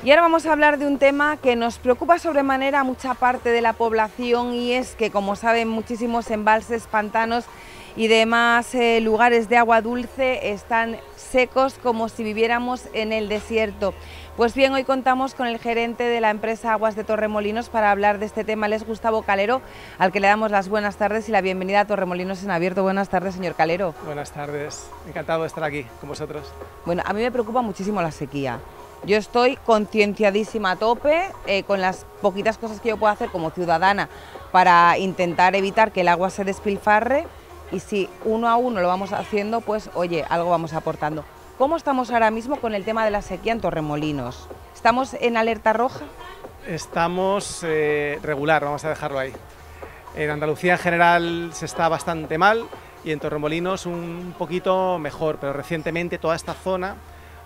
Y ahora vamos a hablar de un tema que nos preocupa sobremanera a mucha parte de la población, y es que, como saben, muchísimos embalses, pantanos y demás lugares de agua dulce están secos como si viviéramos en el desierto. Pues bien, hoy contamos con el gerente de la empresa Aguas de Torremolinos para hablar de este tema. Él es Gustavo Calero, al que le damos las buenas tardes y la bienvenida a Torremolinos en Abierto. Buenas tardes, señor Calero. Buenas tardes, encantado de estar aquí con vosotros. Bueno, a mí me preocupa muchísimo la sequía. Yo estoy concienciadísima a tope con las poquitas cosas que yo puedo hacer como ciudadana para intentar evitar que el agua se despilfarre, y si uno a uno lo vamos haciendo, pues oye, algo vamos aportando. ¿Cómo estamos ahora mismo con el tema de la sequía en Torremolinos? ¿Estamos en alerta roja? Estamos regular, vamos a dejarlo ahí. En Andalucía en general se está bastante mal y en Torremolinos un poquito mejor, pero recientemente toda esta zona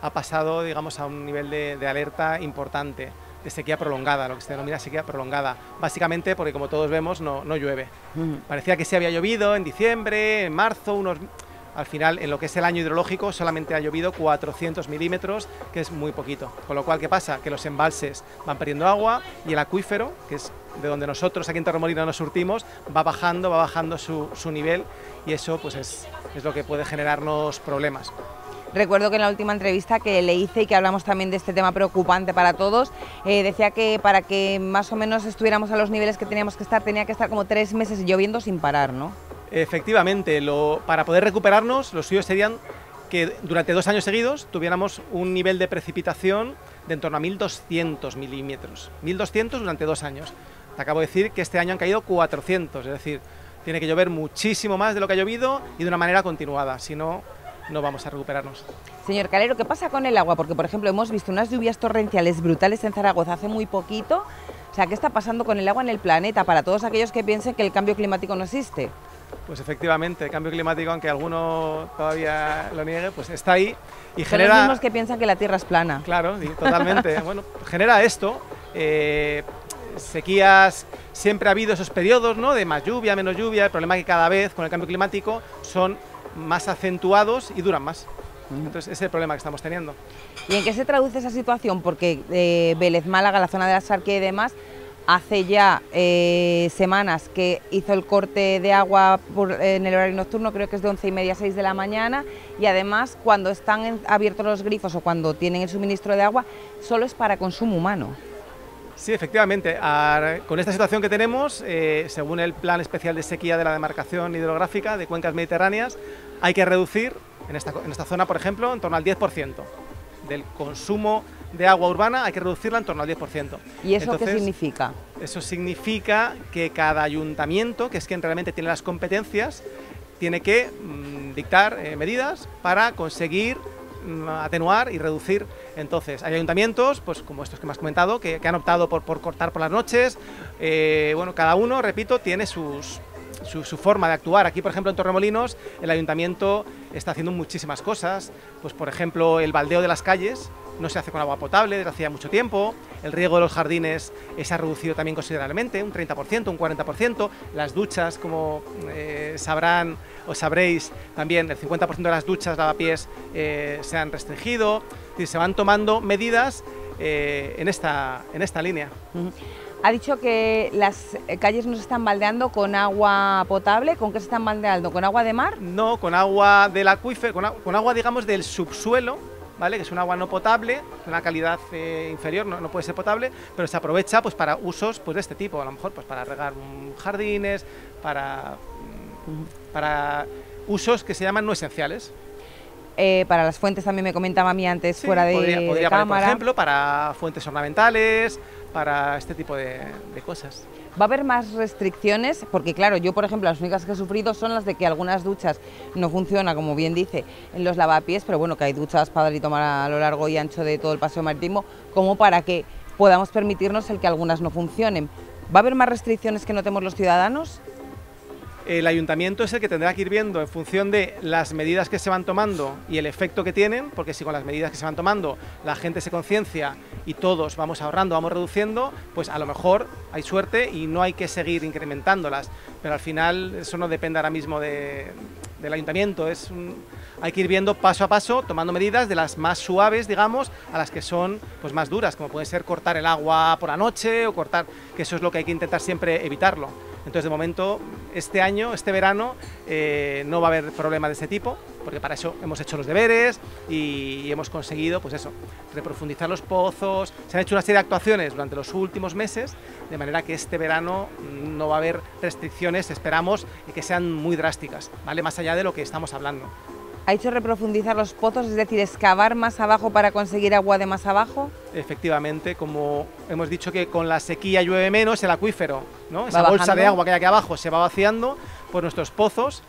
ha pasado, digamos, a un nivel de alerta importante, de sequía prolongada, lo que se denomina sequía prolongada, básicamente porque, como todos vemos, no llueve. Parecía que sí había llovido en diciembre, en marzo, al final, en lo que es el año hidrológico, solamente ha llovido 400 milímetros, que es muy poquito. Con lo cual, ¿qué pasa? Que los embalses van perdiendo agua y el acuífero, que es de donde nosotros aquí en Torremolinos nos surtimos, va bajando su nivel, y eso pues es lo que puede generarnos problemas. Recuerdo que en la última entrevista que le hice y que hablamos también de este tema preocupante para todos, decía que para que más o menos estuviéramos a los niveles que teníamos que estar, tenía que estar como 3 meses lloviendo sin parar, ¿no? Efectivamente, para poder recuperarnos, lo suyo serían que durante 2 años seguidos tuviéramos un nivel de precipitación de en torno a 1.200 milímetros. 1.200 durante 2 años. Te acabo de decir que este año han caído 400, es decir, tiene que llover muchísimo más de lo que ha llovido y de una manera continuada, si no, no vamos a recuperarnos. Señor Calero, ¿qué pasa con el agua? Porque, por ejemplo, hemos visto unas lluvias torrenciales brutales en Zaragoza hace muy poquito. O sea, ¿qué está pasando con el agua en el planeta para todos aquellos que piensen que el cambio climático no existe? Pues efectivamente, el cambio climático, aunque alguno todavía lo niegue, pues está ahí y Son genera... los mismos que piensan que la Tierra es plana. Claro, totalmente. Bueno, genera esto, sequías, siempre ha habido esos periodos, ¿no?, de más lluvia, menos lluvia. El problema es que cada vez con el cambio climático son más acentuados y duran más. Entonces ese es el problema que estamos teniendo. ¿Y en qué se traduce esa situación? Porque Vélez Málaga, la zona de la Sarquía y demás, hace ya semanas que hizo el corte de agua en el horario nocturno, creo que es de 11:30 a 6 de la mañana, y además cuando están abiertos los grifos o cuando tienen el suministro de agua, solo es para consumo humano. Sí, efectivamente, con esta situación que tenemos, según el Plan Especial de Sequía de la Demarcación Hidrográfica de Cuencas Mediterráneas, hay que reducir en esta zona, por ejemplo, en torno al 10% del consumo de agua urbana, hay que reducirla en torno al 10%. ¿Y eso qué significa? Eso significa que cada ayuntamiento, que es quien realmente tiene las competencias, tiene que dictar medidas para conseguir atenuar y reducir. Entonces, hay ayuntamientos, pues como estos que me has comentado, que han optado por cortar por las noches. Bueno, cada uno, repito, tiene su forma de actuar. Aquí, por ejemplo, en Torremolinos, el ayuntamiento está haciendo muchísimas cosas. Pues, por ejemplo, el baldeo de las calles no se hace con agua potable desde hacía mucho tiempo. El riego de los jardines se ha reducido también considerablemente, un 30%, un 40%. Las duchas, como sabrán o sabréis, también el 50% de las duchas lavapiés se han restringido. Es decir, se van tomando medidas en esta línea. Ha dicho que las calles no se están baldeando con agua potable. ¿Con qué se están baldeando? ¿Con agua de mar? No, con agua del acuífero, con agua, digamos, del subsuelo, ¿vale?, que es un agua no potable, de una calidad inferior, no puede ser potable, pero se aprovecha pues para usos pues de este tipo, a lo mejor pues para regar jardines, para usos que se llaman no esenciales. Para las fuentes también me comentaba a mí antes, sí, fuera podría cámara. Por ejemplo, para fuentes ornamentales, para este tipo de cosas. ¿Va a haber más restricciones? Porque claro, yo por ejemplo las únicas que he sufrido son las de que algunas duchas no funcionan, como bien dice, en los lavapiés, pero bueno, que hay duchas para dar y tomar a lo largo y ancho de todo el paseo marítimo, como para que podamos permitirnos el que algunas no funcionen. ¿Va a haber más restricciones que notemos los ciudadanos? El ayuntamiento es el que tendrá que ir viendo en función de las medidas que se van tomando y el efecto que tienen, porque si con las medidas que se van tomando la gente se conciencia y todos vamos ahorrando, vamos reduciendo, pues a lo mejor hay suerte y no hay que seguir incrementándolas, pero al final eso no depende ahora mismo de del ayuntamiento, hay que ir viendo paso a paso, tomando medidas de las más suaves, digamos, a las que son pues más duras, como puede ser cortar el agua por la noche o cortar, que eso es lo que hay que intentar siempre evitarlo. Entonces, de momento, este año, este verano, no va a haber problema de este tipo, porque para eso hemos hecho los deberes y hemos conseguido, pues eso, reprofundizar los pozos. Se han hecho una serie de actuaciones durante los últimos meses, de manera que este verano no va a haber restricciones, esperamos, y que sean muy drásticas, ¿vale? Más allá de lo que estamos hablando. ¿Ha hecho reprofundizar los pozos, es decir, excavar más abajo para conseguir agua de más abajo? Efectivamente, como hemos dicho que con la sequía llueve menos, el acuífero, ¿no? Esa bajando. Bolsa de agua que hay aquí abajo se va vaciando, pues nuestros pozos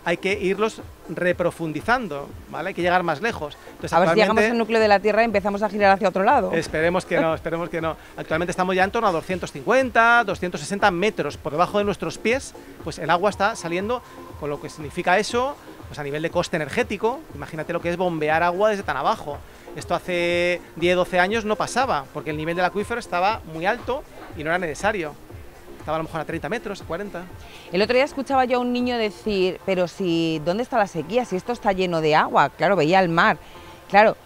hay que irlos reprofundizando, ¿vale? Hay que llegar más lejos. Entonces, a ver si llegamos al núcleo de la Tierra y empezamos a girar hacia otro lado. Esperemos que no, esperemos que no. Actualmente estamos ya en torno a 250, 260 metros por debajo de nuestros pies, pues el agua está saliendo, con lo que significa eso, pues a nivel de coste energético. Imagínate lo que es bombear agua desde tan abajo. Esto hace 10, 12 años no pasaba, porque el nivel del acuífero estaba muy alto y no era necesario. Estaba a lo mejor a 30 metros, 40. El otro día escuchaba yo a un niño decir, pero si, ¿dónde está la sequía? Si esto está lleno de agua. Claro, veía el mar. Claro,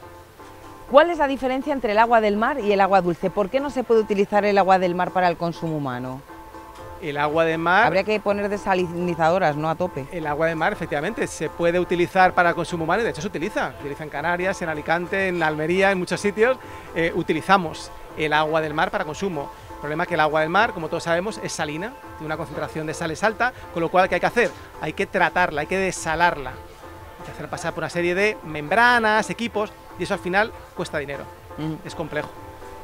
¿cuál es la diferencia entre el agua del mar y el agua dulce? ¿Por qué no se puede utilizar el agua del mar para el consumo humano? El agua de mar... Habría que poner desalinizadoras, ¿no? A tope. El agua de mar, efectivamente, se puede utilizar para el consumo humano y de hecho se utiliza. Se utiliza en Canarias, en Alicante, en Almería, en muchos sitios. Utilizamos el agua del mar para consumo. El problema es que el agua del mar, como todos sabemos, es salina, tiene una concentración de sales alta, con lo cual, ¿qué hay que hacer? Hay que tratarla, hay que desalarla. Hay que hacer pasar por una serie de membranas, equipos, y eso al final cuesta dinero. Es complejo.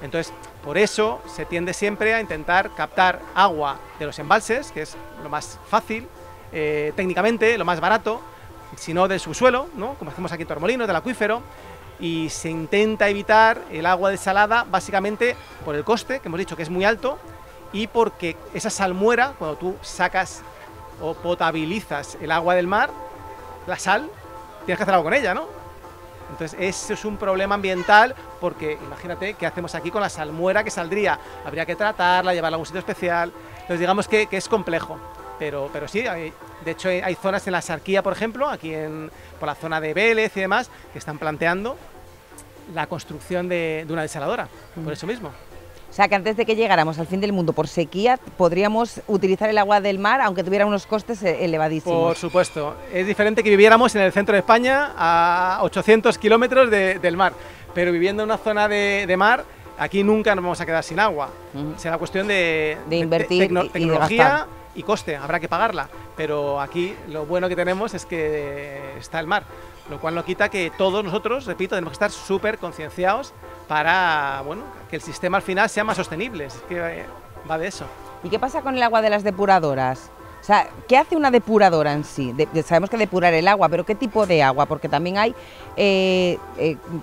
Entonces, por eso se tiende siempre a intentar captar agua de los embalses, que es lo más fácil, técnicamente, lo más barato, si no del subsuelo, ¿no? Como hacemos aquí en Torremolinos, del acuífero, y se intenta evitar el agua desalada básicamente por el coste, que hemos dicho que es muy alto, y porque esa salmuera, cuando tú sacas o potabilizas el agua del mar, la sal, tienes que hacer algo con ella, ¿no? Entonces eso es un problema ambiental, porque imagínate qué hacemos aquí con la salmuera que saldría, habría que tratarla, llevarla a un sitio especial. Entonces digamos que es complejo, pero sí, de hecho hay zonas en la Sarquía, por ejemplo, aquí por la zona de Vélez y demás, que están planteando la construcción de una desaladora, por eso mismo. O sea, que antes de que llegáramos al fin del mundo por sequía, podríamos utilizar el agua del mar, aunque tuviera unos costes elevadísimos. Por supuesto. Es diferente que viviéramos en el centro de España, a 800 kilómetros del mar. Pero viviendo en una zona de mar, aquí nunca nos vamos a quedar sin agua. Será cuestión de invertir tecnología y coste. Habrá que pagarla. Pero aquí lo bueno que tenemos es que está el mar. Lo cual no quita que todos nosotros, repito, tenemos que estar súper concienciados para, bueno, que el sistema al final sea más sostenible. Es que va de eso. ¿Y qué pasa con el agua de las depuradoras? O sea, ¿qué hace una depuradora en sí? Sabemos que depurar el agua, pero ¿qué tipo de agua? Porque también hay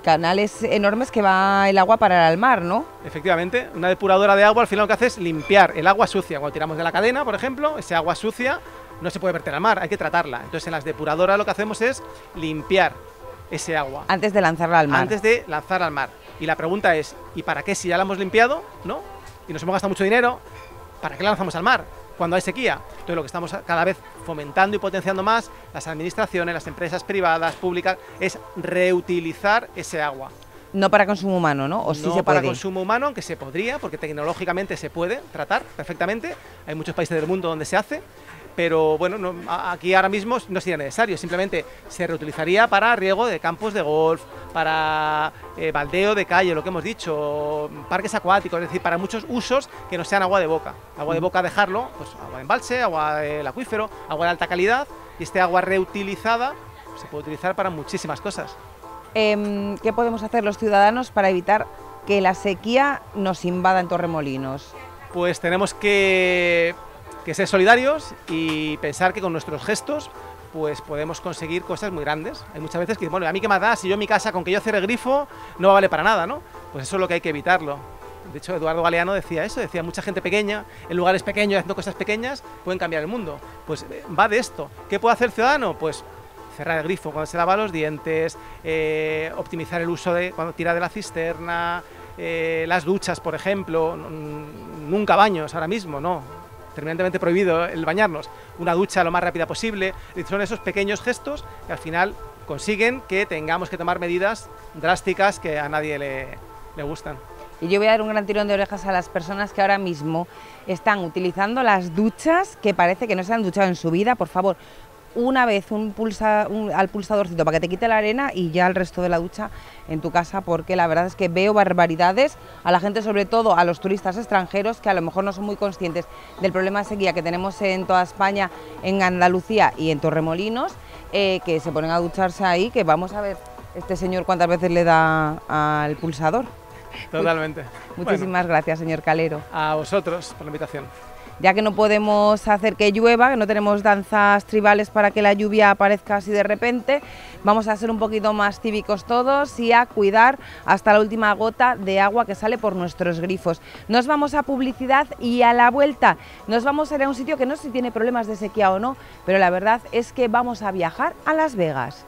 canales enormes que va el agua para el mar, ¿no? Efectivamente, una depuradora de agua al final lo que hace es limpiar el agua sucia. Cuando tiramos de la cadena, por ejemplo, ese agua sucia no se puede verter al mar, hay que tratarla. Entonces en las depuradoras lo que hacemos es limpiar ese agua. Antes de lanzarla al mar. Antes de lanzarla al mar. Y la pregunta es, ¿y para qué si ya la hemos limpiado, ¿no? Y nos hemos gastado mucho dinero, ¿para qué la lanzamos al mar cuando hay sequía? Entonces lo que estamos cada vez fomentando y potenciando más, las administraciones, las empresas privadas, públicas, es reutilizar ese agua. No para consumo humano, ¿no? ¿O sí se puede? No para consumo humano, aunque se podría, porque tecnológicamente se puede tratar perfectamente. Hay muchos países del mundo donde se hace. Pero bueno, aquí ahora mismo no sería necesario, simplemente se reutilizaría para riego de campos de golf, para baldeo de calle, lo que hemos dicho, parques acuáticos, es decir, para muchos usos que no sean agua de boca. Agua de boca dejarlo, pues agua de embalse, agua del acuífero, agua de alta calidad, y este agua reutilizada se puede utilizar para muchísimas cosas. ¿Qué podemos hacer los ciudadanos para evitar que la sequía nos invada en Torremolinos? Pues tenemos que ser solidarios y pensar que con nuestros gestos pues podemos conseguir cosas muy grandes. Hay muchas veces que, bueno, ¿a mí qué más da? Si yo en mi casa, con que yo cierre el grifo, no vale para nada, ¿no? Pues eso es lo que hay que evitarlo. De hecho, Eduardo Galeano decía eso, decía mucha gente pequeña, en lugares pequeños, haciendo cosas pequeñas, pueden cambiar el mundo. Pues va de esto. ¿Qué puede hacer el ciudadano? Pues cerrar el grifo cuando se lava los dientes, optimizar el uso de cuando tira de la cisterna, las duchas, por ejemplo, nunca baños ahora mismo, no. terminantemente prohibido el bañarnos, una ducha lo más rápida posible. Son esos pequeños gestos que al final consiguen que tengamos que tomar medidas drásticas que a nadie le gustan. Y yo voy a dar un gran tirón de orejas a las personas que ahora mismo están utilizando las duchas, que parece que no se han duchado en su vida. Por favor, una vez al pulsadorcito para que te quite la arena y ya el resto de la ducha en tu casa, porque la verdad es que veo barbaridades a la gente, sobre todo a los turistas extranjeros, que a lo mejor no son muy conscientes del problema de sequía que tenemos en toda España, en Andalucía y en Torremolinos, que se ponen a ducharse ahí, que vamos a ver este señor cuántas veces le da al pulsador. Totalmente. Muchísimas gracias, señor Calero. A vosotros por la invitación. Ya que no podemos hacer que llueva, que no tenemos danzas tribales para que la lluvia aparezca así de repente, vamos a ser un poquito más cívicos todos y a cuidar hasta la última gota de agua que sale por nuestros grifos. Nos vamos a publicidad y a la vuelta nos vamos a ir a un sitio que no sé si tiene problemas de sequía o no, pero la verdad es que vamos a viajar a Las Vegas.